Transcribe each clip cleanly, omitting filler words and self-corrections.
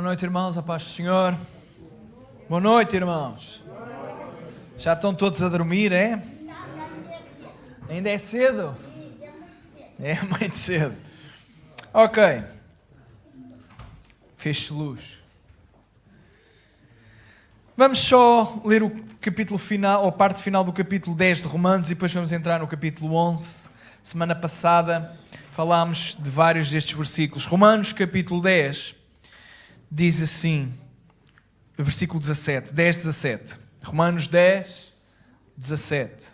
noite, irmãos, a paz do Senhor. Boa noite, irmãos. Já estão todos a dormir, é? Ainda é cedo? É muito cedo. Ok. Fez-se luz. Vamos só ler o capítulo final, ou a parte final do capítulo 10 de Romanos, e depois vamos entrar no capítulo 11. Semana passada falámos de vários destes versículos. Romanos, capítulo 10, diz assim, versículo 17, 10, 17. Romanos 10, 17.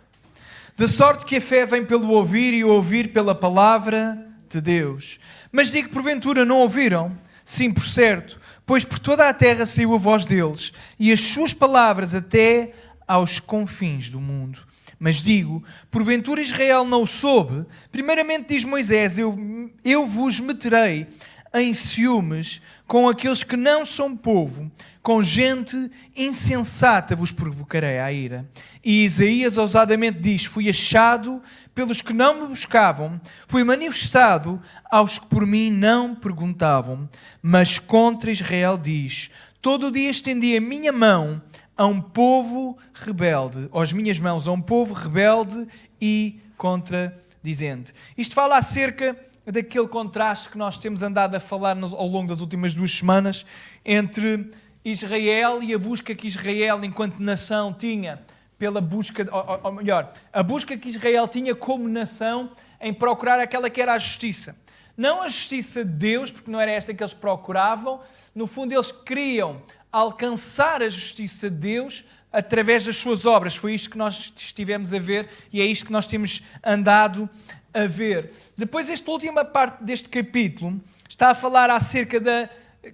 De sorte que a fé vem pelo ouvir e o ouvir pela palavra de Deus. Mas digo, porventura não ouviram? Sim, por certo, pois por toda a terra saiu a voz deles, e as suas palavras até aos confins do mundo. Mas digo, porventura Israel não o soube? Primeiramente diz Moisés, eu vos meterei em ciúmes com aqueles que não são povo, com gente insensata vos provocarei à ira. E Isaías ousadamente diz, fui achado pelos que não me buscavam, fui manifestado aos que por mim não perguntavam. Mas contra Israel diz, todo o dia estendi a minha mão a um povo rebelde, ou as minhas mãos a um povo rebelde e contradizente. Isto fala acerca daquele contraste que nós temos andado a falar ao longo das últimas 2 semanas entre Israel e a busca que Israel, enquanto nação, tinha pela busca, ou melhor, a busca que Israel tinha como nação em procurar aquela que era a justiça. Não a justiça de Deus, porque não era esta que eles procuravam. No fundo, eles queriam alcançar a justiça de Deus através das suas obras. Foi isto que nós estivemos a ver e é isto que nós temos andado a ver. Depois, esta última parte deste capítulo está a falar acerca de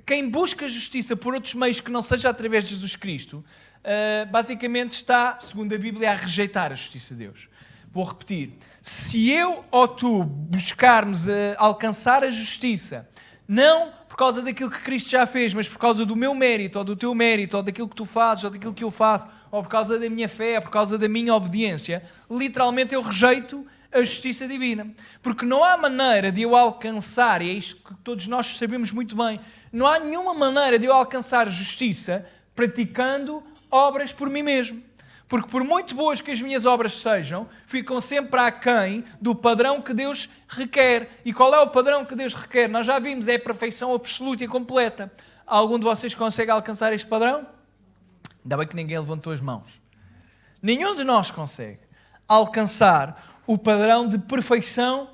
quem busca justiça por outros meios que não seja através de Jesus Cristo, basicamente está, segundo a Bíblia, a rejeitar a justiça de Deus. Vou repetir. Se eu ou tu buscarmos alcançar a justiça, não por causa daquilo que Cristo já fez, mas por causa do meu mérito, ou do teu mérito, ou daquilo que tu fazes, ou daquilo que eu faço, ou por causa da minha fé, ou por causa da minha obediência, literalmente eu rejeito a justiça divina. Porque não há maneira de eu alcançar, e é isto que todos nós sabemos muito bem, não há nenhuma maneira de eu alcançar justiça praticando obras por mim mesmo. Porque por muito boas que as minhas obras sejam, ficam sempre aquém do padrão que Deus requer. E qual é o padrão que Deus requer? Nós já vimos, é a perfeição absoluta e completa. Algum de vocês consegue alcançar este padrão? Ainda bem que ninguém levantou as mãos. Nenhum de nós consegue alcançar o padrão de perfeição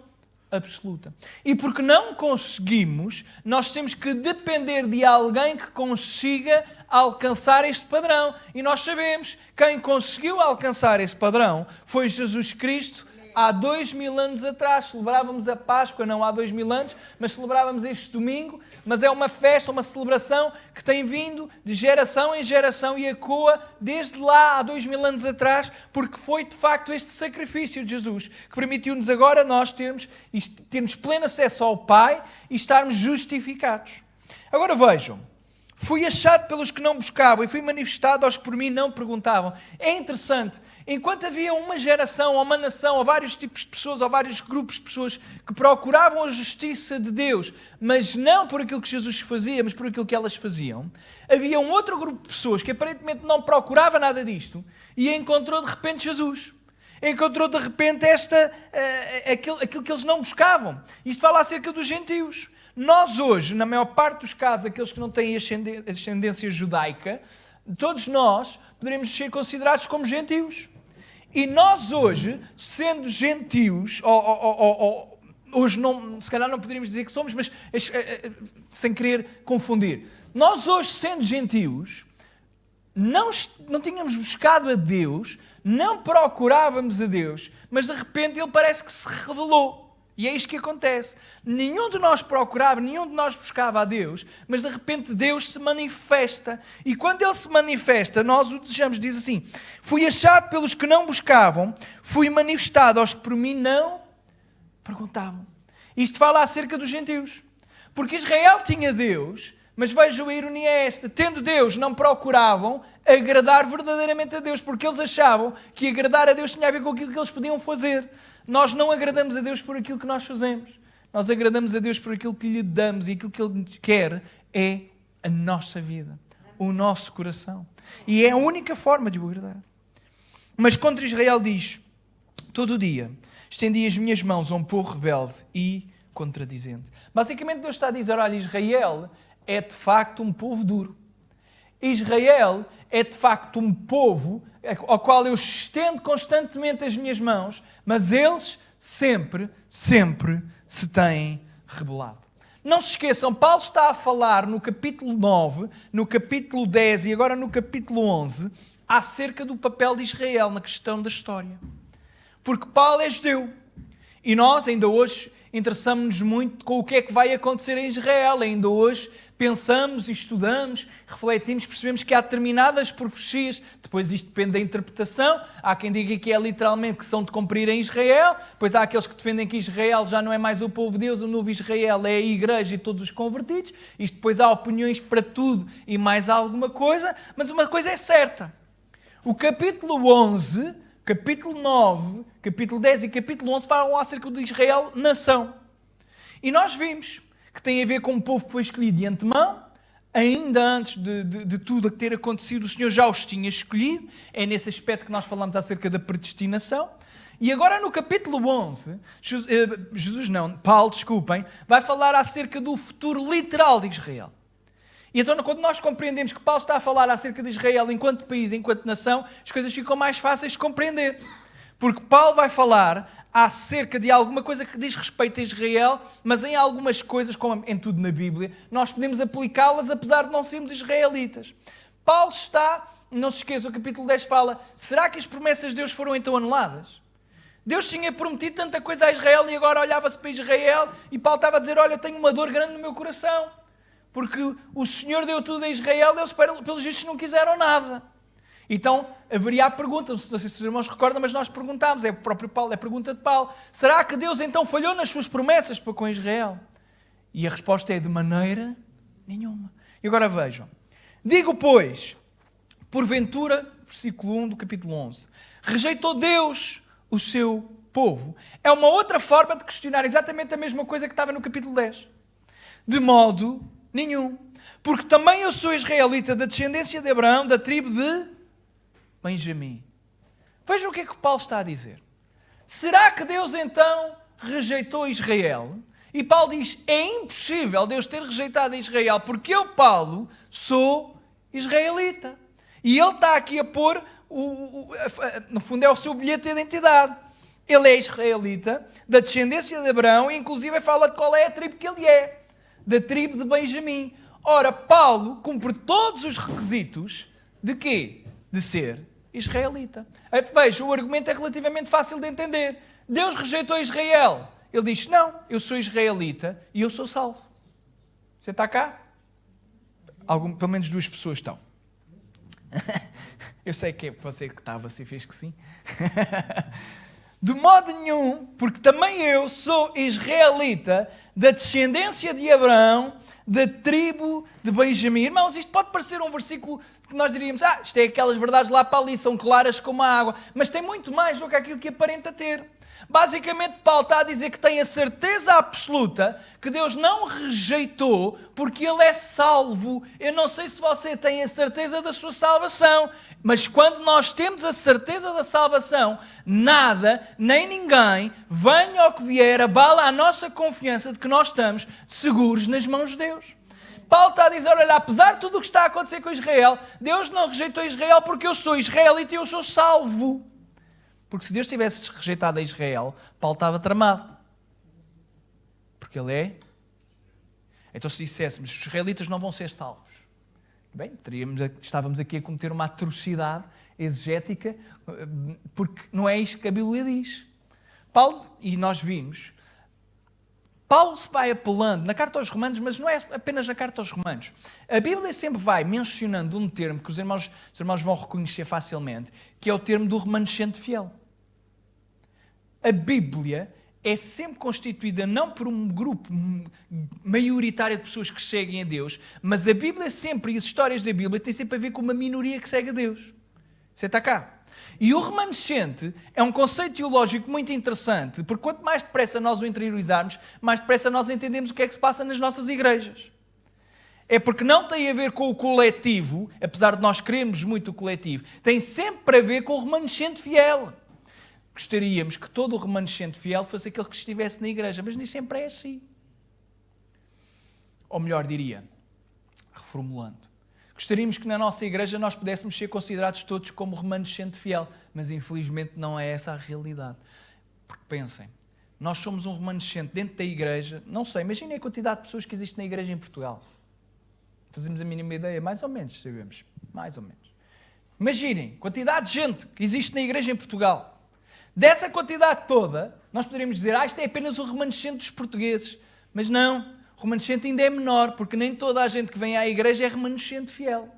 absoluta. E porque não conseguimos, nós temos que depender de alguém que consiga alcançar este padrão. E nós sabemos, quem conseguiu alcançar esse padrão foi Jesus Cristo há 2000 anos atrás. Celebrávamos a Páscoa, não há 2000 anos, mas celebrávamos este domingo. Mas é uma festa, uma celebração que tem vindo de geração em geração e ecoa desde lá há 2000 anos atrás, porque foi de facto este sacrifício de Jesus que permitiu-nos agora nós termos pleno acesso ao Pai e estarmos justificados. Agora vejam, fui achado pelos que não buscavam e fui manifestado aos que por mim não perguntavam. É interessante, enquanto havia uma geração, ou uma nação, ou vários tipos de pessoas, ou vários grupos de pessoas que procuravam a justiça de Deus, mas não por aquilo que Jesus fazia, mas por aquilo que elas faziam, havia um outro grupo de pessoas que aparentemente não procurava nada disto e encontrou de repente Jesus. Encontrou de repente aquilo que eles não buscavam. Isto fala acerca dos gentios. Nós hoje, na maior parte dos casos, aqueles que não têm ascendência judaica, todos nós poderíamos ser considerados como gentios. E nós hoje, sendo gentios, hoje não, se calhar não poderíamos dizer que somos, mas sem querer confundir. Nós hoje, sendo gentios, não tínhamos buscado a Deus, não procurávamos a Deus, mas de repente Ele parece que se revelou. E é isto que acontece. Nenhum de nós procurava, nenhum de nós buscava a Deus, mas de repente Deus se manifesta. E quando Ele se manifesta, nós o desejamos. Diz assim, fui achado pelos que não buscavam, fui manifestado aos que por mim não perguntavam. Isto fala acerca dos gentios. Porque Israel tinha Deus, mas vejam a ironia esta. Tendo Deus, não procuravam agradar verdadeiramente a Deus, porque eles achavam que agradar a Deus tinha a ver com aquilo que eles podiam fazer. Nós não agradamos a Deus por aquilo que nós fazemos. Nós agradamos a Deus por aquilo que lhe damos e aquilo que Ele quer é a nossa vida, o nosso coração. E é a única forma de o agradar. Mas contra Israel diz: todo dia estendi as minhas mãos a um povo rebelde e contradizente. Basicamente Deus está a dizer: olha, Israel é de facto um povo duro. Israel é de facto um povo ao qual eu estendo constantemente as minhas mãos, mas eles sempre se têm rebelado. Não se esqueçam, Paulo está a falar no capítulo 9, no capítulo 10 e agora no capítulo 11, acerca do papel de Israel na questão da história. Porque Paulo é judeu. E nós, ainda hoje, interessamos-nos muito com o que é que vai acontecer em Israel. Ainda hoje pensamos, estudamos, refletimos, percebemos que há determinadas profecias, depois isto depende da interpretação, há quem diga que é literalmente que são de cumprir em Israel, depois há aqueles que defendem que Israel já não é mais o povo de Deus, o novo Israel é a igreja e todos os convertidos, isto depois há opiniões para tudo e mais alguma coisa, mas uma coisa é certa, o capítulo 11, capítulo 9, capítulo 10 e capítulo 11 falam acerca de Israel, nação. E nós vimos que tem a ver com um povo que foi escolhido de antemão, ainda antes de tudo ter acontecido, o Senhor já os tinha escolhido, é nesse aspecto que nós falamos acerca da predestinação. E agora no capítulo 11, Paulo, vai falar acerca do futuro literal de Israel. E então, quando nós compreendemos que Paulo está a falar acerca de Israel enquanto país, enquanto nação, as coisas ficam mais fáceis de compreender. Porque Paulo vai falar acerca de alguma coisa que diz respeito a Israel, mas em algumas coisas, como em tudo na Bíblia, nós podemos aplicá-las apesar de não sermos israelitas. Paulo está, não se esqueça, o capítulo 10 fala, será que as promessas de Deus foram então anuladas? Deus tinha prometido tanta coisa a Israel e agora olhava-se para Israel e Paulo estava a dizer, olha, eu tenho uma dor grande no meu coração. Porque o Senhor deu tudo a Israel, eles pelos vistos não quiseram nada. Então, haveria a pergunta, não sei se os irmãos recordam, mas nós perguntámos, é o próprio Paulo, é a pergunta de Paulo, será que Deus então falhou nas suas promessas para com Israel? E a resposta é de maneira nenhuma. E agora vejam, digo pois, porventura, versículo 1 do capítulo 11, rejeitou Deus o seu povo? É uma outra forma de questionar exatamente a mesma coisa que estava no capítulo 10. De modo nenhum. Porque também eu sou israelita da descendência de Abraão, da tribo de Benjamim. Vejam o que é que Paulo está a dizer. Será que Deus então rejeitou Israel? E Paulo diz, é impossível Deus ter rejeitado Israel, porque eu, Paulo, sou israelita. E ele está aqui a pôr, no fundo é o seu bilhete de identidade. Ele é israelita, da descendência de Abraão, e inclusive fala de qual é a tribo que ele é. Da tribo de Benjamim. Ora, Paulo cumpre todos os requisitos de quê? De ser israelita. Veja, o argumento é relativamente fácil de entender. Deus rejeitou Israel. Ele diz, não, eu sou israelita e eu sou salvo. Você está cá? Pelo menos duas pessoas estão. Eu sei que é você que está, você fez que sim. De modo nenhum, porque também eu sou israelita, da descendência de Abraão, da tribo de Benjamim. Irmãos, isto pode parecer um versículo que nós diríamos, isto é aquelas verdades lá para ali, são claras como a água, mas tem muito mais do que aquilo que aparenta ter. Basicamente, Paulo está a dizer que tem a certeza absoluta que Deus não rejeitou porque Ele é salvo. Eu não sei se você tem a certeza da sua salvação, mas quando nós temos a certeza da salvação, nada, nem ninguém, venha ao que vier, abala a nossa confiança de que nós estamos seguros nas mãos de Deus. Paulo está a dizer, olha, apesar de tudo o que está a acontecer com Israel, Deus não rejeitou Israel porque eu sou israelita e eu sou salvo. Porque se Deus tivesse rejeitado a Israel, Paulo estava tramado. Porque ele é. Então se disséssemos, os israelitas não vão ser salvos. Bem, estávamos aqui a cometer uma atrocidade exegética, porque não é isto que a Bíblia diz. Paulo, e nós vimos, Paulo se vai apelando na carta aos Romanos, mas não é apenas na carta aos Romanos. A Bíblia sempre vai mencionando um termo que os irmãos vão reconhecer facilmente, que é o termo do remanescente fiel. A Bíblia é sempre constituída não por um grupo maioritário de pessoas que seguem a Deus, mas a Bíblia sempre, e as histórias da Bíblia, têm sempre a ver com uma minoria que segue a Deus. Você está cá? E o remanescente é um conceito teológico muito interessante, porque quanto mais depressa nós o interiorizarmos, mais depressa nós entendemos o que é que se passa nas nossas igrejas. é porque não tem a ver com o coletivo, apesar de nós queremos muito o coletivo, tem sempre a ver com o remanescente fiel. Gostaríamos que todo o remanescente fiel fosse aquele que estivesse na igreja, mas nem sempre é assim. Ou melhor diria, reformulando, gostaríamos que na nossa igreja nós pudéssemos ser considerados todos como remanescente fiel, mas infelizmente não é essa a realidade. Porque pensem, nós somos um remanescente dentro da igreja, não sei, imaginem a quantidade de pessoas que existe na igreja em Portugal. Fazemos a mínima ideia, mais ou menos, sabemos, mais ou menos. Imaginem, quantidade de gente que existe na igreja em Portugal. Dessa quantidade toda, nós poderíamos dizer, isto é apenas o remanescente dos portugueses. Mas não, o remanescente ainda é menor, porque nem toda a gente que vem à igreja é remanescente fiel.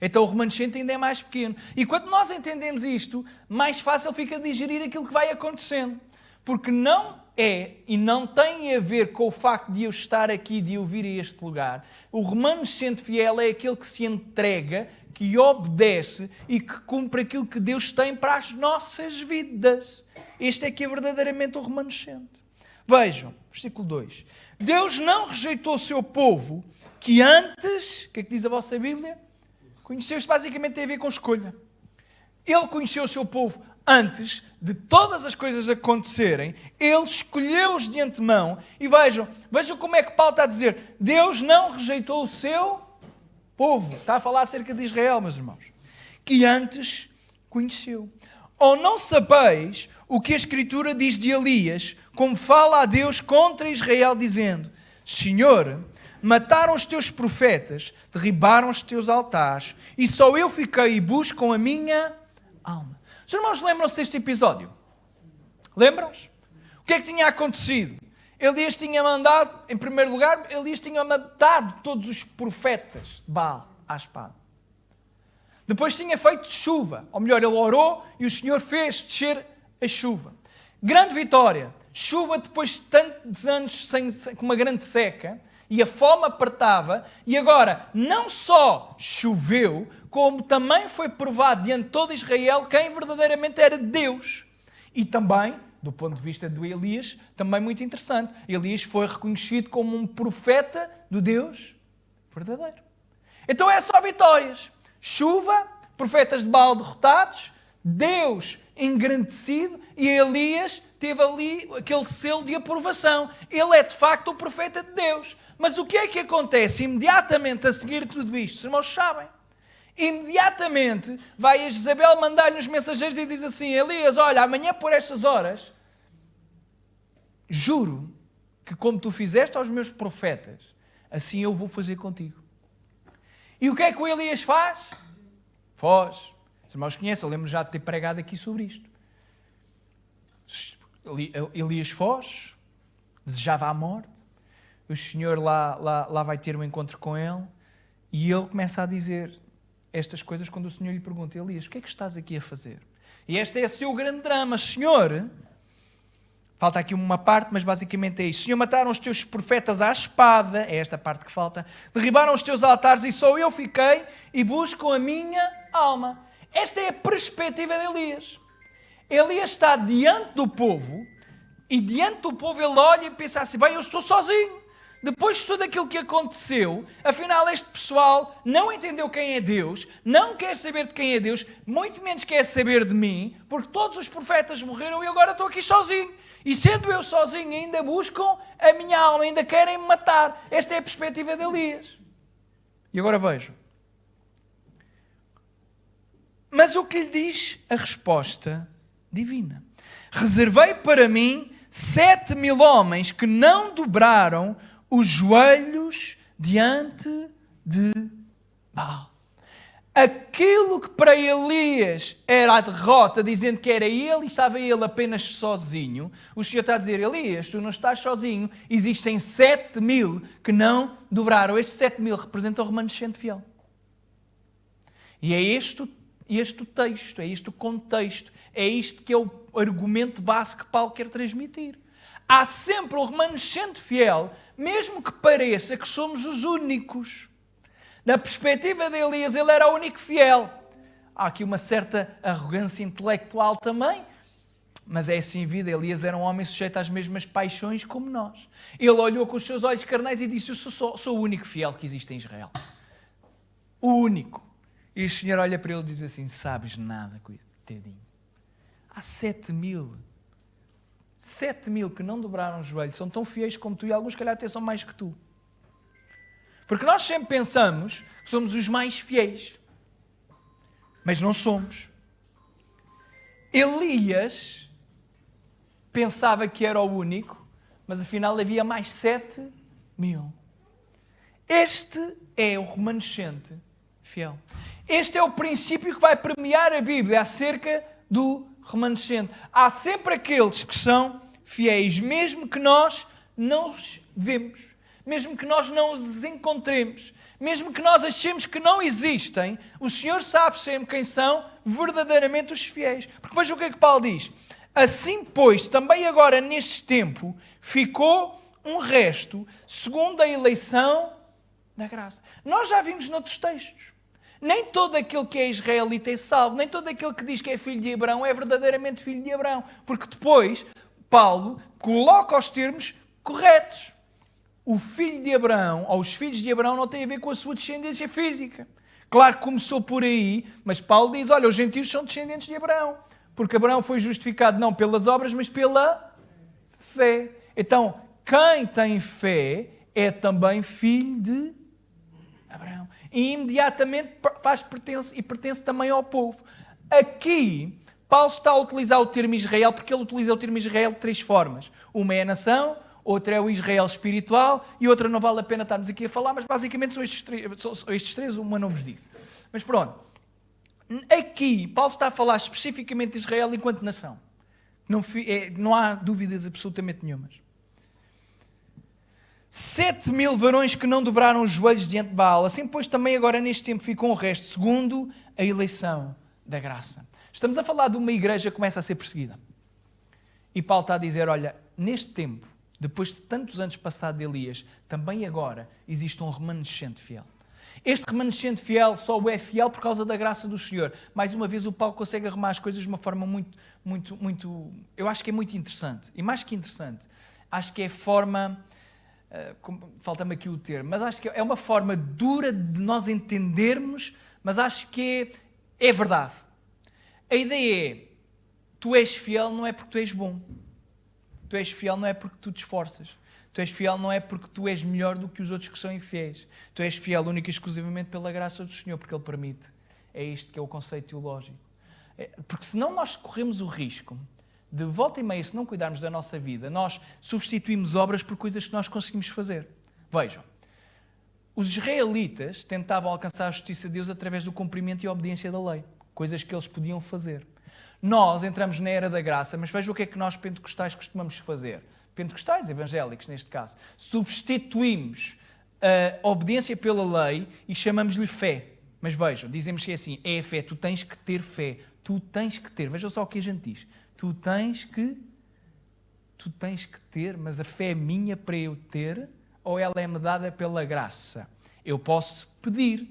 Então o remanescente ainda é mais pequeno. E quando nós entendemos isto, mais fácil fica digerir aquilo que vai acontecendo. Porque não é e não tem a ver com o facto de eu estar aqui, de eu vir a este lugar. O remanescente fiel é aquele que se entrega, que obedece e que cumpre aquilo que Deus tem para as nossas vidas. Este é que é verdadeiramente o remanescente. Vejam, versículo 2. Deus não rejeitou o seu povo, que antes, o que é que diz a vossa Bíblia? Conheceu, isto basicamente tem a ver com escolha. Ele conheceu o seu povo antes de todas as coisas acontecerem. Ele escolheu-os de antemão. E vejam como é que Paulo está a dizer. Deus não rejeitou o seu povo. Está a falar acerca de Israel, meus irmãos. Que antes conheceu. Ou não sabeis o que a Escritura diz de Elias, como fala a Deus contra Israel, dizendo: Senhor, mataram os teus profetas, derribaram os teus altares, e só eu fiquei e buscam a minha alma. Os irmãos lembram-se deste episódio? Lembram-se? O que é que tinha acontecido? Elias tinha mandado, em primeiro lugar, Elias tinha matado todos os profetas de Baal à espada. Depois tinha feito chuva, ou melhor, ele orou e o Senhor fez descer a chuva. Grande vitória. Chuva depois de tantos anos com uma grande seca, e a fome apertava, e agora não só choveu, como também foi provado diante de todo Israel quem verdadeiramente era Deus. E também, do ponto de vista de Elias, também muito interessante, Elias foi reconhecido como um profeta do Deus verdadeiro. Então é só vitórias. Chuva, profetas de Baal derrotados, Deus engrandecido, e Elias teve ali aquele selo de aprovação. Ele é de facto o profeta de Deus. Mas o que é que acontece imediatamente a seguir tudo isto? Os irmãos sabem. Imediatamente vai a Jezabel mandar-lhe os mensageiros e diz assim: Elias, olha, amanhã por estas horas, juro que como tu fizeste aos meus profetas, assim eu vou fazer contigo. E o que é que o Elias faz? Foge. Os irmãos conhecem, eu lembro já de ter pregado aqui sobre isto. Elias foge, desejava a morte, o Senhor lá vai ter um encontro com ele, e ele começa a dizer estas coisas quando o Senhor lhe pergunta: Elias, o que é que estás aqui a fazer? E este é o seu grande drama. Senhor, falta aqui uma parte, mas basicamente é isto: Senhor, mataram os teus profetas à espada, é esta parte que falta, derribaram os teus altares e só eu fiquei e busco a minha alma. Esta é a perspectiva de Elias. Elias está diante do povo, e diante do povo ele olha e pensa assim: bem, eu estou sozinho. Depois de tudo aquilo que aconteceu, afinal este pessoal não entendeu quem é Deus, não quer saber de quem é Deus, muito menos quer saber de mim, porque todos os profetas morreram e agora estou aqui sozinho. E sendo eu sozinho, ainda buscam a minha alma, ainda querem me matar. Esta é a perspectiva de Elias. E agora vejam. Mas o que lhe diz a resposta divina? Reservei para mim 7.000 homens que não dobraram os joelhos diante de Baal. Aquilo que para Elias era a derrota, dizendo que era ele e estava ele apenas sozinho, o Senhor está a dizer: Elias, tu não estás sozinho, existem 7.000 que não dobraram. Estes 7.000 representam o remanescente fiel. E é este o texto, é este o contexto, é isto que é o argumento básico que Paulo quer transmitir. Há sempre um remanescente fiel, mesmo que pareça que somos os únicos. Na perspectiva de Elias, ele era o único fiel. Há aqui uma certa arrogância intelectual também. Mas é assim a vida. Elias era um homem sujeito às mesmas paixões como nós. Ele olhou com os seus olhos carnais e disse: eu sou o único fiel que existe em Israel. O único. E o Senhor olha para ele e diz assim: sabes nada, coitadinho. Há 7.000 que não dobraram o joelho, são tão fiéis como tu, e alguns, calhar, até são mais que tu. Porque nós sempre pensamos que somos os mais fiéis. Mas não somos. Elias pensava que era o único, mas afinal havia mais 7.000. Este é o remanescente fiel. Este é o princípio que vai permear a Bíblia acerca do remanescente. Há sempre aqueles que são fiéis, mesmo que nós não os vemos, mesmo que nós não os encontremos, mesmo que nós achemos que não existem, o Senhor sabe sempre quem são verdadeiramente os fiéis. Porque veja o que é que Paulo diz. Assim, pois, também agora neste tempo, ficou um resto, segundo a eleição da graça. Nós já vimos noutros textos. Nem todo aquele que é israelita é salvo, nem todo aquele que diz que é filho de Abraão é verdadeiramente filho de Abraão. Porque depois, Paulo coloca os termos corretos. O filho de Abraão, ou os filhos de Abraão, não têm a ver com a sua descendência física. Claro que começou por aí, mas Paulo diz, olha, os gentios são descendentes de Abraão. Porque Abraão foi justificado não pelas obras, mas pela fé. Então, quem tem fé é também filho de Abraão. E imediatamente pertence também ao povo. Aqui, Paulo está a utilizar o termo Israel, porque ele utiliza o termo Israel de 3 formas. Uma é a nação, outra é o Israel espiritual e outra não vale a pena estarmos aqui a falar, mas basicamente são estes três, uma não vos disse. Mas pronto. Aqui, Paulo está a falar especificamente de Israel enquanto nação. Não há dúvidas absolutamente nenhumas. 7.000 varões que não dobraram os joelhos diante de Baal. Assim, pois, também agora neste tempo ficou o resto, segundo a eleição da graça. Estamos a falar de uma igreja que começa a ser perseguida. E Paulo está a dizer, olha, neste tempo, depois de tantos anos passados de Elias, também agora existe um remanescente fiel. Este remanescente fiel só é fiel por causa da graça do Senhor. Mais uma vez, o Paulo consegue arrumar as coisas de uma forma muito... Eu acho que é muito interessante. E mais que interessante, acho que é forma... falta-me aqui o termo, mas acho que é uma forma dura de nós entendermos, mas acho que é verdade. A ideia é, tu és fiel não é porque tu és bom. Tu és fiel não é porque tu te esforças. Tu és fiel não é porque tu és melhor do que os outros que são infiéis. Tu és fiel única e exclusivamente pela graça do Senhor, porque Ele permite. É isto que é o conceito teológico. Porque senão nós corremos o risco de volta e meia, se não cuidarmos da nossa vida, nós substituímos obras por coisas que nós conseguimos fazer. Vejam, os israelitas tentavam alcançar a justiça de Deus através do cumprimento e obediência da lei. Coisas que eles podiam fazer. Nós entramos na era da graça, mas vejam o que é que nós pentecostais costumamos fazer. Pentecostais, evangélicos neste caso. Substituímos a obediência pela lei e chamamos-lhe fé. Mas vejam, dizemos que é assim, é a fé, tu tens que ter fé. Tu tens que ter, vejam só o que a gente diz. Tu tens que ter, mas a fé é minha para eu ter, ou ela é-me dada pela graça? Eu posso pedir.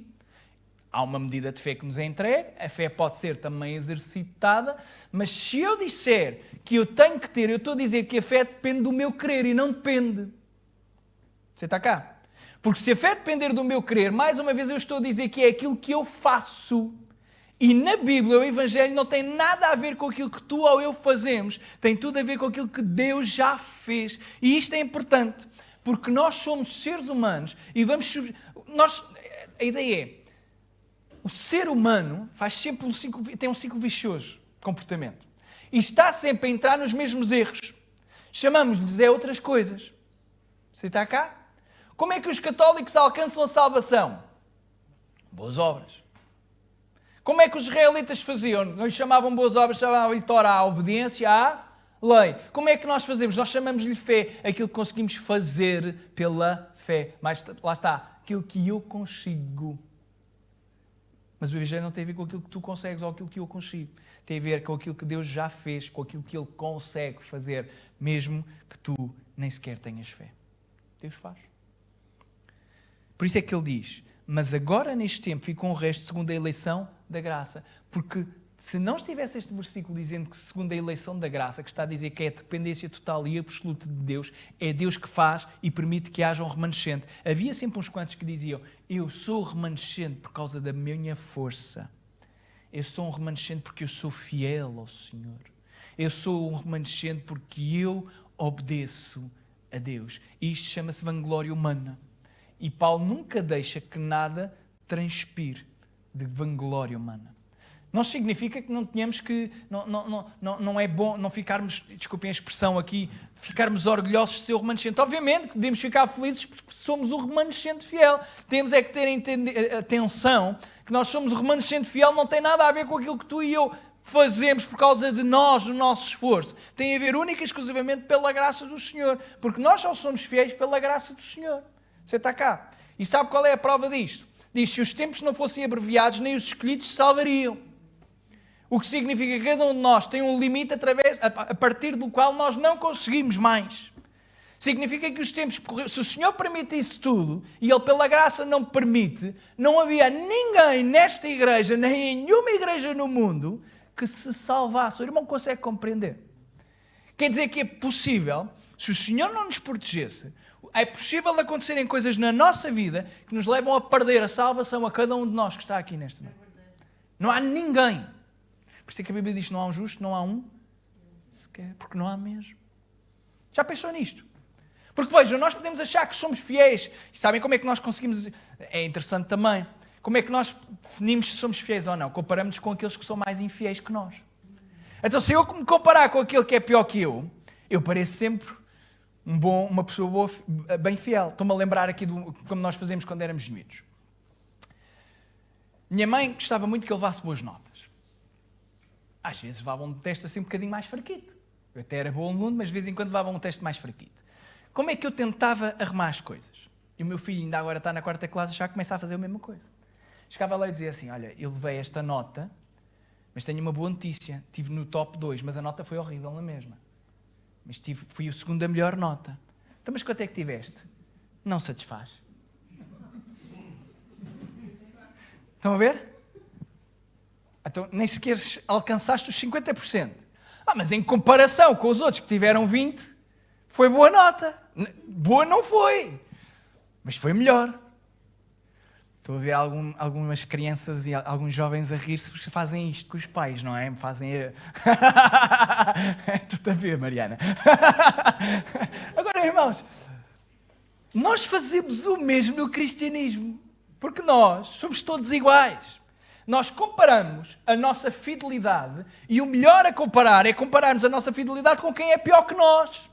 Há uma medida de fé que nos é entregue, a fé pode ser também exercitada, mas se eu disser que eu tenho que ter, eu estou a dizer que a fé depende do meu querer e não depende. Você está cá? Porque se a fé depender do meu querer, mais uma vez eu estou a dizer que é aquilo que eu faço. E na Bíblia, o Evangelho não tem nada a ver com aquilo que tu ou eu fazemos, tem tudo a ver com aquilo que Deus já fez. E isto é importante, porque nós somos seres humanos e a ideia é, o ser humano faz sempre tem um ciclo vicioso de comportamento. E está sempre a entrar nos mesmos erros. Chamamos-lhes outras coisas. Você está cá? Como é que os católicos alcançam a salvação? Boas obras. Como é que os israelitas faziam? Não lhe chamavam boas obras, chamavam-lhe Torá, a obediência à lei. Como é que nós fazemos? Nós chamamos-lhe fé, aquilo que conseguimos fazer pela fé. Mas lá está, aquilo que eu consigo. Mas o Evangelho não tem a ver com aquilo que tu consegues ou aquilo que eu consigo. Tem a ver com aquilo que Deus já fez, com aquilo que Ele consegue fazer, mesmo que tu nem sequer tenhas fé. Deus faz. Por isso é que Ele diz, mas agora neste tempo ficou um resto segundo a eleição da graça. Porque Se não estivesse este versículo dizendo que segundo a eleição da graça, que está a dizer que é a dependência total e absoluta de Deus, é Deus que faz e permite que haja um remanescente. Havia sempre uns quantos que diziam, eu sou remanescente por causa da minha força. Eu sou um remanescente porque eu sou fiel ao Senhor. Eu sou um remanescente porque eu obedeço a Deus. E isto chama-se vanglória humana. E Paulo nunca deixa que nada transpire de vanglória humana. Não significa que não tenhamos que, não é bom não ficarmos, desculpem a expressão aqui, ficarmos orgulhosos de ser o remanescente. Obviamente que devemos ficar felizes porque somos o remanescente fiel. Temos é que ter atenção que nós somos o remanescente fiel, não tem nada a ver com aquilo que tu e eu fazemos por causa de nós, do nosso esforço. Tem a ver única e exclusivamente pela graça do Senhor. Porque nós só somos fiéis pela graça do Senhor. Você está cá. E sabe qual é a prova disto? Diz, se os tempos não fossem abreviados, nem os escolhidos se salvariam. O que significa que cada um de nós tem um limite a partir do qual nós não conseguimos mais. Significa que os tempos, se o Senhor permite isso tudo, e Ele pela graça não permite, não havia ninguém nesta igreja, nem em nenhuma igreja no mundo, que se salvasse. O irmão consegue compreender? Quer dizer que é possível, se o Senhor não nos protegesse, é possível acontecerem coisas na nossa vida que nos levam a perder a salvação a cada um de nós que está aqui nesta noite. Não há ninguém. Por isso é que a Bíblia diz que não há um justo, não há um sequer, porque não há mesmo. Já pensou nisto? Porque vejam, nós podemos achar que somos fiéis. E sabem como é que nós conseguimos... É interessante também. Como é que nós definimos se somos fiéis ou não? Comparamos-nos com aqueles que são mais infiéis que nós. Então, se eu me comparar com aquele que é pior que eu pareço sempre uma pessoa boa, bem fiel. Estou-me a lembrar aqui do como nós fazemos quando éramos miúdos. Minha mãe gostava muito que eu levasse boas notas. Às vezes levava um teste assim um bocadinho mais fraquito. Eu até era bom aluno, mas de vez em quando levava um teste mais fraquito. Como é que eu tentava arrumar as coisas? E o meu filho ainda agora está na 4ª classe, já começa a fazer a mesma coisa. Chegava lá e dizia assim, olha, eu levei esta nota, mas tenho uma boa notícia. Estive no top 2, mas a nota foi horrível na mesma. Mas fui o segundo a melhor nota. Então, mas quanto é que tiveste? Não satisfaz. Estão a ver? Então, nem sequer alcançaste os 50%. Mas em comparação com os outros que tiveram 20, foi boa nota. Boa não foi, mas foi melhor. Estou a ver algumas crianças e alguns jovens a rir-se porque fazem isto com os pais, não é? Fazem... Estou-te a ver, Mariana. Agora, irmãos, nós fazemos o mesmo no cristianismo, porque nós somos todos iguais. Nós comparamos a nossa fidelidade e o melhor a comparar é compararmos a nossa fidelidade com quem é pior que nós.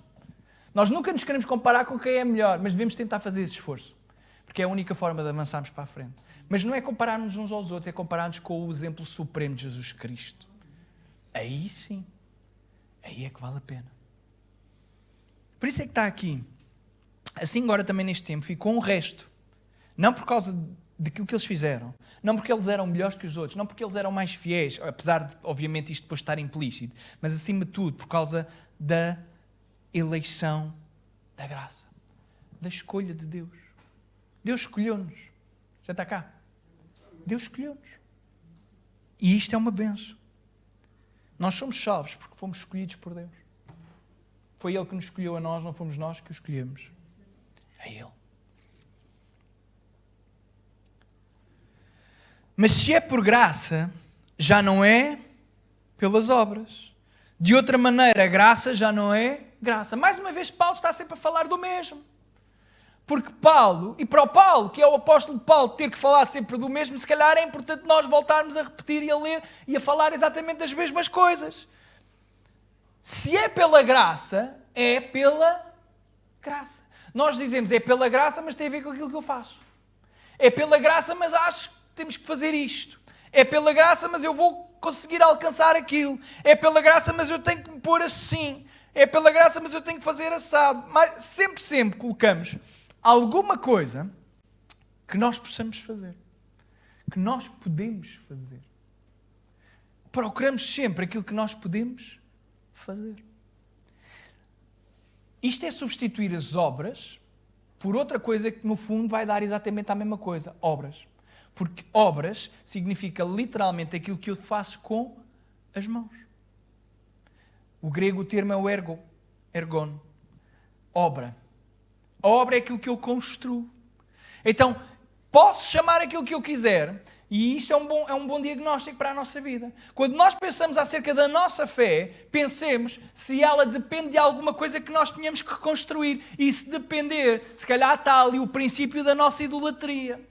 Nós nunca nos queremos comparar com quem é melhor, mas devemos tentar fazer esse esforço, porque é a única forma de avançarmos para a frente. Mas não é compararmos uns aos outros, é compararmos com o exemplo supremo de Jesus Cristo. Aí sim, aí é que vale a pena. Por isso é que está aqui. Assim agora também neste tempo ficou um resto. Não por causa daquilo que eles fizeram. Não porque eles eram melhores que os outros. Não porque eles eram mais fiéis. Apesar de, obviamente, isto depois estar implícito. Mas, acima de tudo, por causa da eleição da graça. Da escolha de Deus. Deus escolheu-nos. Já está cá? Deus escolheu-nos. E isto é uma bênção. Nós somos salvos porque fomos escolhidos por Deus. Foi Ele que nos escolheu a nós, não fomos nós que o escolhemos. É Ele. Mas se é por graça, já não é pelas obras. De outra maneira, a graça já não é graça. Mais uma vez, Paulo está sempre a falar do mesmo. Porque Paulo, e para o Paulo, que é o apóstolo Paulo, ter que falar sempre do mesmo, se calhar é importante nós voltarmos a repetir e a ler e a falar exatamente das mesmas coisas. Se é pela graça, é pela graça. Nós dizemos, é pela graça, mas tem a ver com aquilo que eu faço. É pela graça, mas acho que temos que fazer isto. É pela graça, mas eu vou conseguir alcançar aquilo. É pela graça, mas eu tenho que me pôr assim. É pela graça, mas eu tenho que fazer assado. Mas sempre colocamos alguma coisa que nós possamos fazer. Que nós podemos fazer. Procuramos sempre aquilo que nós podemos fazer. Isto é substituir as obras por outra coisa que no fundo vai dar exatamente a mesma coisa. Obras. Porque obras significa literalmente aquilo que eu faço com as mãos. O grego, o termo é o ergon, obra. A obra é aquilo que eu construo. Então, posso chamar aquilo que eu quiser, e isto é um bom diagnóstico para a nossa vida. Quando nós pensamos acerca da nossa fé, pensemos se ela depende de alguma coisa que nós tínhamos que construir. E se depender, se calhar está ali o princípio da nossa idolatria.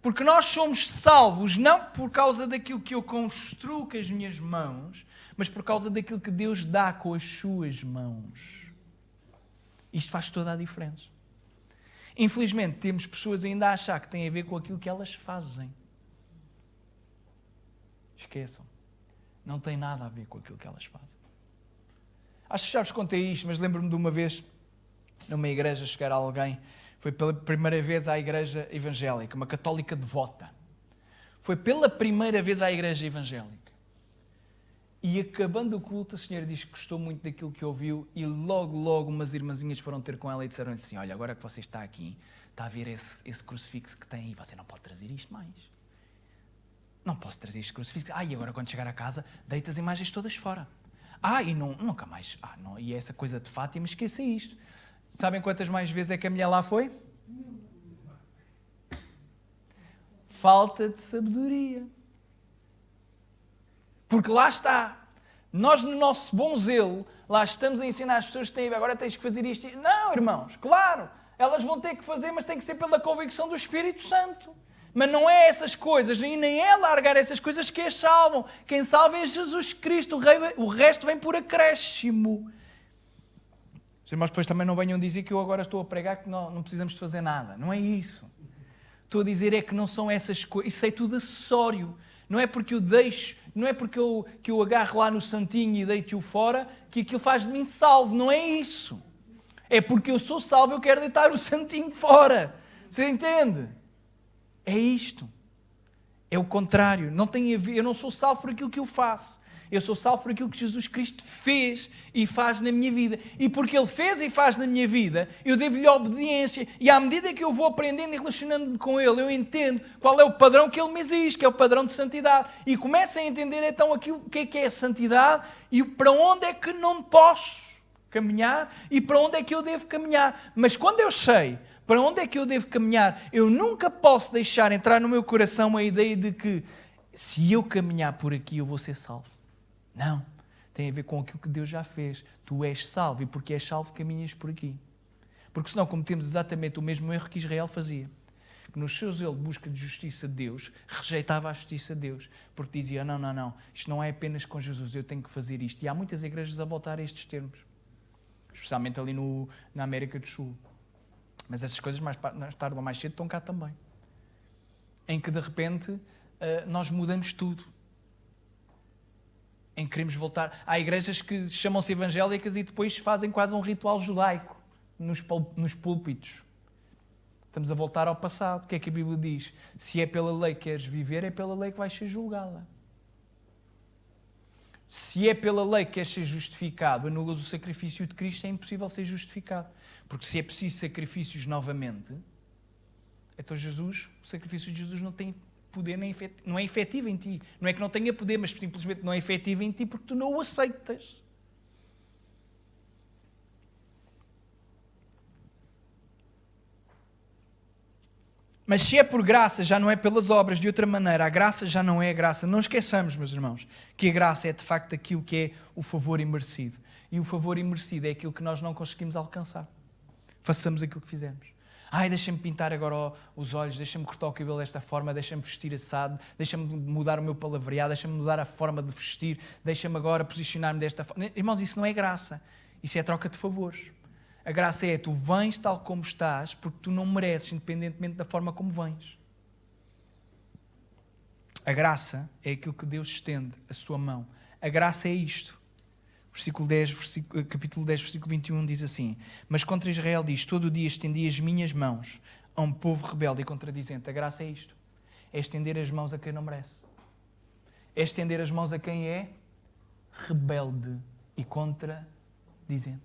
Porque nós somos salvos não por causa daquilo que eu construo com as minhas mãos, mas por causa daquilo que Deus dá com as suas mãos. Isto faz toda a diferença. Infelizmente, temos pessoas ainda a achar que tem a ver com aquilo que elas fazem. Esqueçam. Não tem nada a ver com aquilo que elas fazem. Acho que já vos contei isto, mas lembro-me de uma vez, numa igreja, chegar a alguém, foi pela primeira vez à igreja evangélica, uma católica devota. Foi pela primeira vez à igreja evangélica. E acabando o culto, a senhora diz que gostou muito daquilo que ouviu e logo umas irmãzinhas foram ter com ela e disseram assim, olha, agora que você está aqui, está a ver esse crucifixo que tem e você não pode trazer isto mais. Não posso trazer este crucifixo. E agora quando chegar a casa, deita as imagens todas fora. E nunca mais. Não, e essa coisa de Fátima, esqueça isto. Sabem quantas mais vezes é que a mulher lá foi? Falta de sabedoria. Porque lá está. Nós, no nosso bom zelo, lá estamos a ensinar as pessoas que têm, agora tens que fazer isto. Não, irmãos, claro. Elas vão ter que fazer, mas tem que ser pela convicção do Espírito Santo. Mas não é essas coisas, e nem é largar essas coisas que as salvam. Quem salva é Jesus Cristo, o resto vem por acréscimo. Os irmãos depois também não venham dizer que eu agora estou a pregar que não precisamos de fazer nada. Não é isso. Estou a dizer é que não são essas coisas. Isso é tudo acessório. Não é porque eu deixo, não é porque eu agarro lá no santinho e deito-o fora que aquilo faz de mim salvo. Não é isso. É porque eu sou salvo e eu quero deitar o santinho fora. Você entende? É isto. É o contrário. Não tem a ver. Eu não sou salvo por aquilo que eu faço. Eu sou salvo por aquilo que Jesus Cristo fez e faz na minha vida. E porque Ele fez e faz na minha vida, eu devo-lhe obediência. E à medida que eu vou aprendendo e relacionando-me com Ele, eu entendo qual é o padrão que Ele me exige, que é o padrão de santidade. E começo a entender então aquilo, o que é a santidade e para onde é que não posso caminhar e para onde é que eu devo caminhar. Mas quando eu sei para onde é que eu devo caminhar, eu nunca posso deixar entrar no meu coração a ideia de que se eu caminhar por aqui eu vou ser salvo. Não. Tem a ver com aquilo que Deus já fez. Tu és salvo e porque és salvo caminhas por aqui. Porque senão cometemos exatamente o mesmo erro que Israel fazia. Que no seu zelo de busca de justiça de Deus, rejeitava a justiça de Deus. Porque dizia, não, isto não é apenas com Jesus, eu tenho que fazer isto. E há muitas igrejas a voltar a estes termos. Especialmente ali na América do Sul. Mas essas coisas mais tarde ou mais cedo estão cá também. Em que de repente nós mudamos tudo. Em que queremos voltar. Há igrejas que chamam-se evangélicas e depois fazem quase um ritual judaico nos púlpitos. Estamos a voltar ao passado. O que é que a Bíblia diz? Se é pela lei que queres viver, é pela lei que vais ser julgada. Se é pela lei que queres ser justificado, anulas o sacrifício de Cristo, é impossível ser justificado. Porque se é preciso sacrifícios novamente, então o sacrifício de Jesus não tem poder, não é efetivo em ti. Não é que não tenha poder, mas simplesmente não é efetivo em ti porque tu não o aceitas. Mas se é por graça, já não é pelas obras. De outra maneira, a graça já não é a graça. Não esqueçamos, meus irmãos, que a graça é de facto aquilo que é o favor imerecido. E o favor imerecido é aquilo que nós não conseguimos alcançar. Façamos aquilo que fizemos. Deixa-me pintar agora os olhos, deixa-me cortar o cabelo desta forma, deixa-me vestir assado, deixa-me mudar o meu palavreado, deixa-me mudar a forma de vestir, deixa-me agora posicionar-me desta forma. Irmãos, isso não é graça. Isso é troca de favores. A graça é, tu vens tal como estás, porque tu não mereces, independentemente da forma como vens. A graça é aquilo que Deus estende, a sua mão. A graça é isto. Capítulo 10, versículo 21 diz assim: mas contra Israel diz, todo o dia estendi as minhas mãos a um povo rebelde e contradizente. A graça é isto. É estender as mãos a quem não merece. É estender as mãos a quem é rebelde e contradizente.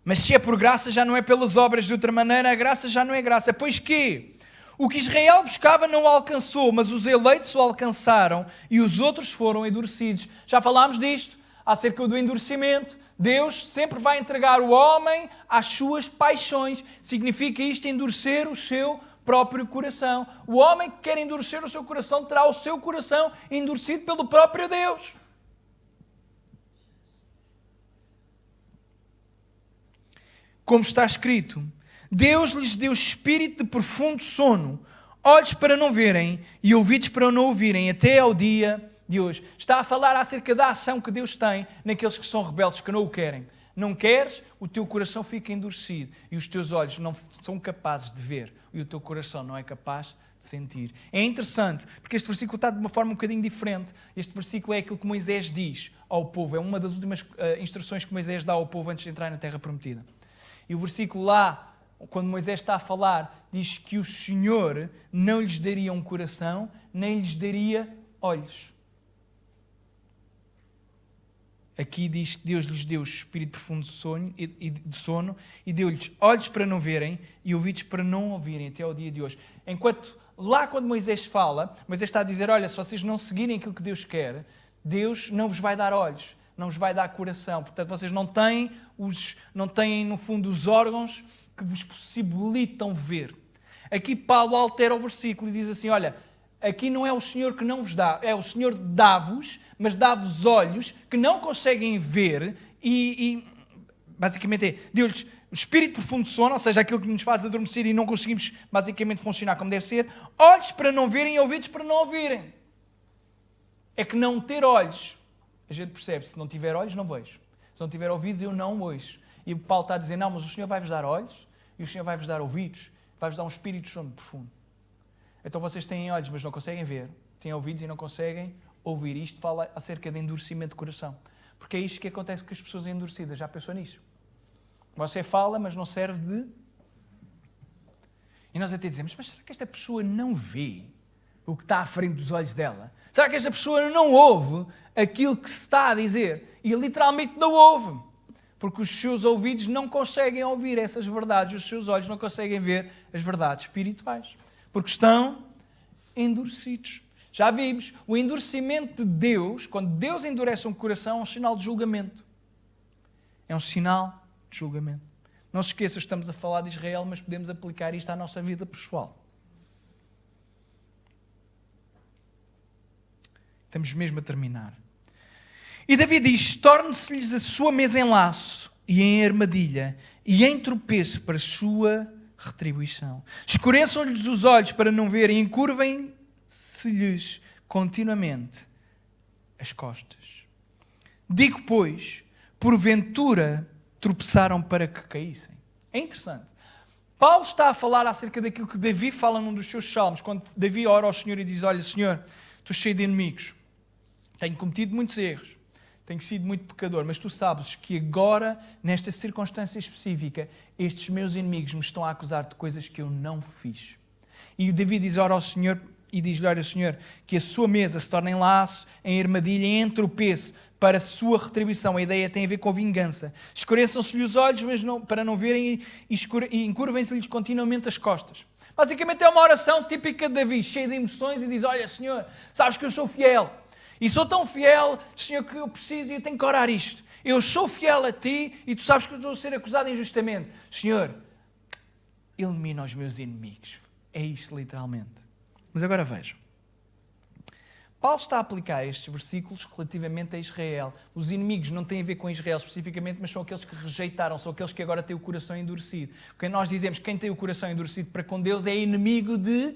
Mas se é por graça, já não é pelas obras. De outra maneira, a graça já não é graça. Pois que O que Israel buscava não o alcançou, mas os eleitos o alcançaram e os outros foram endurecidos. Já falámos disto, acerca do endurecimento. Deus sempre vai entregar o homem às suas paixões. Significa isto endurecer o seu próprio coração. O homem que quer endurecer o seu coração terá o seu coração endurecido pelo próprio Deus. Como está escrito, Deus lhes deu espírito de profundo sono, olhos para não verem e ouvidos para não ouvirem, até ao dia de hoje. Está a falar acerca da ação que Deus tem naqueles que são rebeldes, que não o querem. Não queres, o teu coração fica endurecido e os teus olhos não são capazes de ver e o teu coração não é capaz de sentir. É interessante, porque este versículo está de uma forma um bocadinho diferente. Este versículo é aquilo que Moisés diz ao povo. É uma das últimas instruções que Moisés dá ao povo antes de entrar na Terra Prometida. E o versículo lá, quando Moisés está a falar, diz que o Senhor não lhes daria um coração, nem lhes daria olhos. Aqui diz que Deus lhes deu o espírito profundo de sono e deu-lhes olhos para não verem e ouvidos para não ouvirem até ao dia de hoje. Enquanto lá quando Moisés fala, Moisés está a dizer, olha, se vocês não seguirem aquilo que Deus quer, Deus não vos vai dar olhos, não vos vai dar coração. Portanto, vocês não têm no fundo os órgãos que vos possibilitam ver. Aqui Paulo altera o versículo e diz assim, olha, aqui não é o Senhor que não vos dá, é o Senhor dá-vos, mas dá-vos olhos que não conseguem ver e basicamente é, deu-lhes o espírito profundo de sono, ou seja, aquilo que nos faz adormecer e não conseguimos basicamente funcionar como deve ser, olhos para não verem e ouvidos para não ouvirem. É que não ter olhos, a gente percebe, se não tiver olhos, não vejo. Se não tiver ouvidos, eu não ouço. E Paulo está a dizer, não, mas o Senhor vai-vos dar olhos e o Senhor vai-vos dar ouvidos, vai-vos dar um espírito de sono profundo. Então vocês têm olhos, mas não conseguem ver. Têm ouvidos e não conseguem ouvir. Isto fala acerca de endurecimento de coração. Porque é isto que acontece com as pessoas endurecidas. Já pensou nisso? Você fala, mas não serve de... E nós até dizemos, mas será que esta pessoa não vê o que está à frente dos olhos dela? Será que esta pessoa não ouve aquilo que se está a dizer? E literalmente não ouve. Porque os seus ouvidos não conseguem ouvir essas verdades. Os seus olhos não conseguem ver as verdades espirituais. Porque estão endurecidos. Já vimos, o endurecimento de Deus, quando Deus endurece um coração, é um sinal de julgamento. É um sinal de julgamento. Não se esqueça, estamos a falar de Israel, mas podemos aplicar isto à nossa vida pessoal. Estamos mesmo a terminar. E Davi diz, torne-se-lhes a sua mesa em laço e em armadilha e em tropeço para a sua retribuição. Escureçam-lhes os olhos para não verem e encurvem-se-lhes continuamente as costas. Digo, pois, porventura tropeçaram para que caíssem. É interessante. Paulo está a falar acerca daquilo que Davi fala num dos seus salmos, quando Davi ora ao Senhor e diz, olha, Senhor, estou cheio de inimigos, tenho cometido muitos erros, tenho sido muito pecador, mas tu sabes que agora, nesta circunstância específica, estes meus inimigos me estão a acusar de coisas que eu não fiz. E Davi diz, ora ao Senhor, e diz-lhe, olha, Senhor, que a sua mesa se torne em laço, em armadilha, em tropeço, para a sua retribuição. A ideia tem a ver com vingança. Escureçam-se-lhe os olhos, mas não, para não verem, e encurvem-se-lhes continuamente as costas. Basicamente é uma oração típica de Davi, cheia de emoções, e diz, olha, Senhor, sabes que eu sou fiel. E sou tão fiel, Senhor, que eu preciso e eu tenho que orar isto. Eu sou fiel a Ti e Tu sabes que eu estou a ser acusado injustamente. Senhor, elimina os meus inimigos. É isto, literalmente. Mas agora vejam. Paulo está a aplicar estes versículos relativamente a Israel. Os inimigos não têm a ver com Israel especificamente, mas são aqueles que rejeitaram, são aqueles que agora têm o coração endurecido. Porque nós dizemos que quem tem o coração endurecido para com Deus é inimigo de...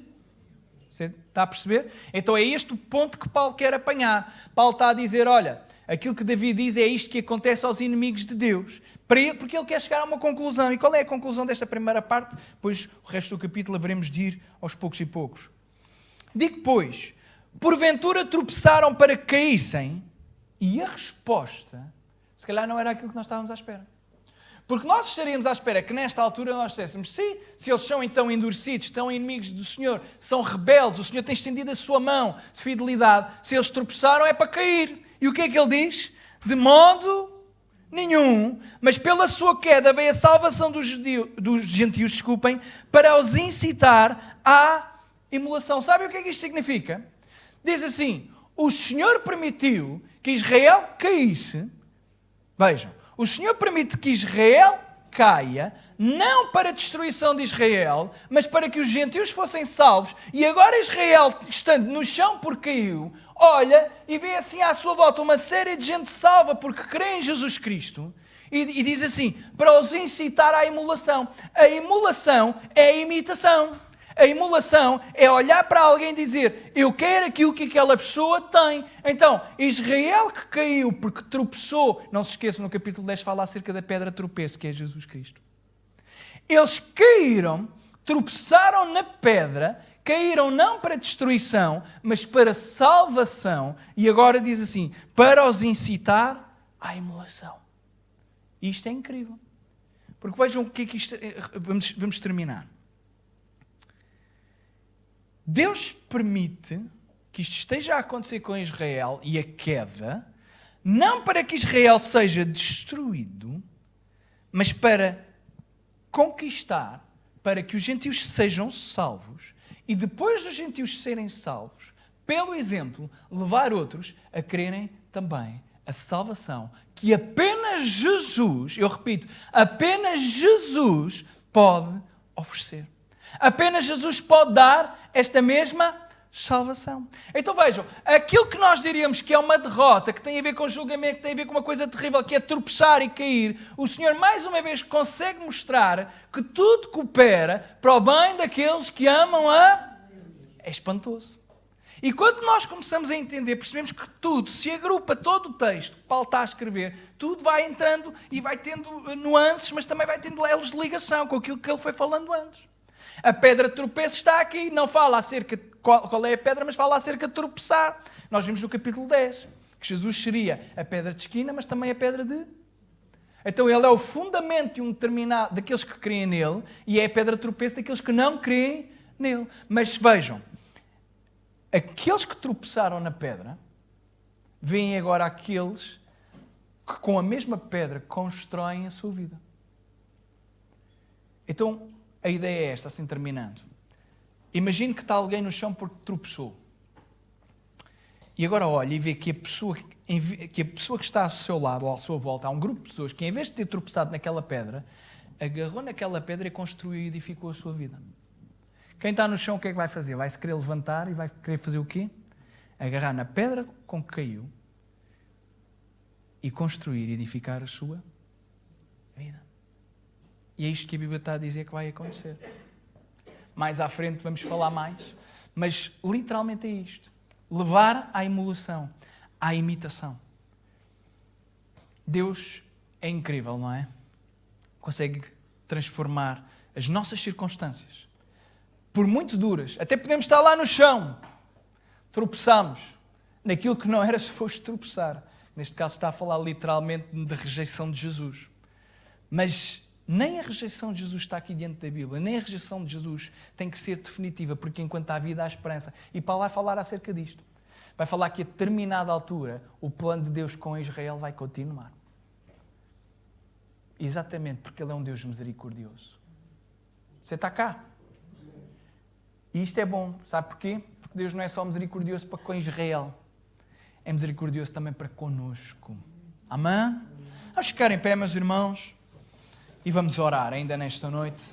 Você está a perceber? Então é este o ponto que Paulo quer apanhar. Paulo está a dizer, olha, aquilo que Davi diz é isto que acontece aos inimigos de Deus. Porque ele quer chegar a uma conclusão. E qual é a conclusão desta primeira parte? Pois o resto do capítulo haveremos de ir aos poucos e poucos. Digo, pois, porventura tropeçaram para que caíssem? E a resposta, se calhar não era aquilo que nós estávamos à espera. Porque nós estaríamos à espera que nesta altura nós disséssemos, sim, se eles são então endurecidos, estão inimigos do Senhor, são rebeldes, o Senhor tem estendido a sua mão de fidelidade, se eles tropeçaram é para cair. E o que é que ele diz? De modo nenhum, mas pela sua queda veio a salvação dos gentios, para os incitar à Imolação. Sabe o que é que isto significa? Diz assim, o Senhor permitiu que Israel caísse. Vejam, o Senhor permite que Israel caia, não para a destruição de Israel, mas para que os gentios fossem salvos. E agora Israel, estando no chão porque caiu, olha e vê assim à sua volta uma série de gente salva porque crê em Jesus Cristo. E diz assim, para os incitar à emulação. A emulação é a imitação. A emulação é olhar para alguém e dizer, eu quero aquilo que aquela pessoa tem. Então, Israel que caiu porque tropeçou, não se esqueçam, no capítulo 10 fala acerca da pedra tropeço, que é Jesus Cristo. Eles caíram, tropeçaram na pedra, caíram não para destruição, mas para salvação. E agora diz assim, para os incitar à emulação. Isto é incrível. Porque vejam o que é que isto é. Vamos terminar. Deus permite que isto esteja a acontecer com Israel e a queda, não para que Israel seja destruído, mas para conquistar, para que os gentios sejam salvos e depois dos gentios serem salvos, pelo exemplo, levar outros a crerem também a salvação que apenas Jesus, eu repito, apenas Jesus pode oferecer. Apenas Jesus pode dar esta mesma salvação. Então vejam, aquilo que nós diríamos que é uma derrota, que tem a ver com julgamento, que tem a ver com uma coisa terrível, que é tropeçar e cair, o Senhor mais uma vez consegue mostrar que tudo coopera para o bem daqueles que amam a... É espantoso. E quando nós começamos a entender, percebemos que tudo se agrupa, todo o texto que Paulo está a escrever, tudo vai entrando e vai tendo nuances, mas também vai tendo elos de ligação com aquilo que ele foi falando antes. A pedra de tropeço está aqui, não fala acerca de qual é a pedra, mas fala acerca de tropeçar. Nós vimos no capítulo 10 que Jesus seria a pedra de esquina, mas também a pedra de... Então ele é o fundamento de um determinado, daqueles que creem nele, e é a pedra de tropeço daqueles que não creem nele. Mas vejam, aqueles que tropeçaram na pedra, veem agora aqueles que com a mesma pedra constroem a sua vida. Então, a ideia é esta, assim terminando. Imagine que está alguém no chão porque tropeçou. E agora olha e vê que a pessoa que está ao seu lado ou à sua volta, há um grupo de pessoas que em vez de ter tropeçado naquela pedra, agarrou naquela pedra e construiu e edificou a sua vida. Quem está no chão o que é que vai fazer? Vai-se querer levantar e vai querer fazer o quê? Agarrar na pedra com que caiu e construir e edificar a sua vida. E é isto que a Bíblia está a dizer que vai acontecer. Mais à frente vamos falar mais. Mas literalmente é isto. Levar à emulação, à imitação. Deus é incrível, não é? Consegue transformar as nossas circunstâncias, por muito duras. Até podemos estar lá no chão. Tropeçamos naquilo que não era suposto tropeçar. Neste caso está a falar literalmente de rejeição de Jesus. Mas nem a rejeição de Jesus está aqui diante da Bíblia, nem a rejeição de Jesus tem que ser definitiva, porque enquanto há vida há esperança. E Paulo vai falar acerca disto. Vai falar que a determinada altura o plano de Deus com Israel vai continuar. Exatamente porque Ele é um Deus misericordioso. Você está cá. E isto é bom, sabe porquê? Porque Deus não é só misericordioso para com Israel, é misericordioso também para conosco. Amém? Vamos ficar em pé, meus irmãos. E vamos orar ainda nesta noite.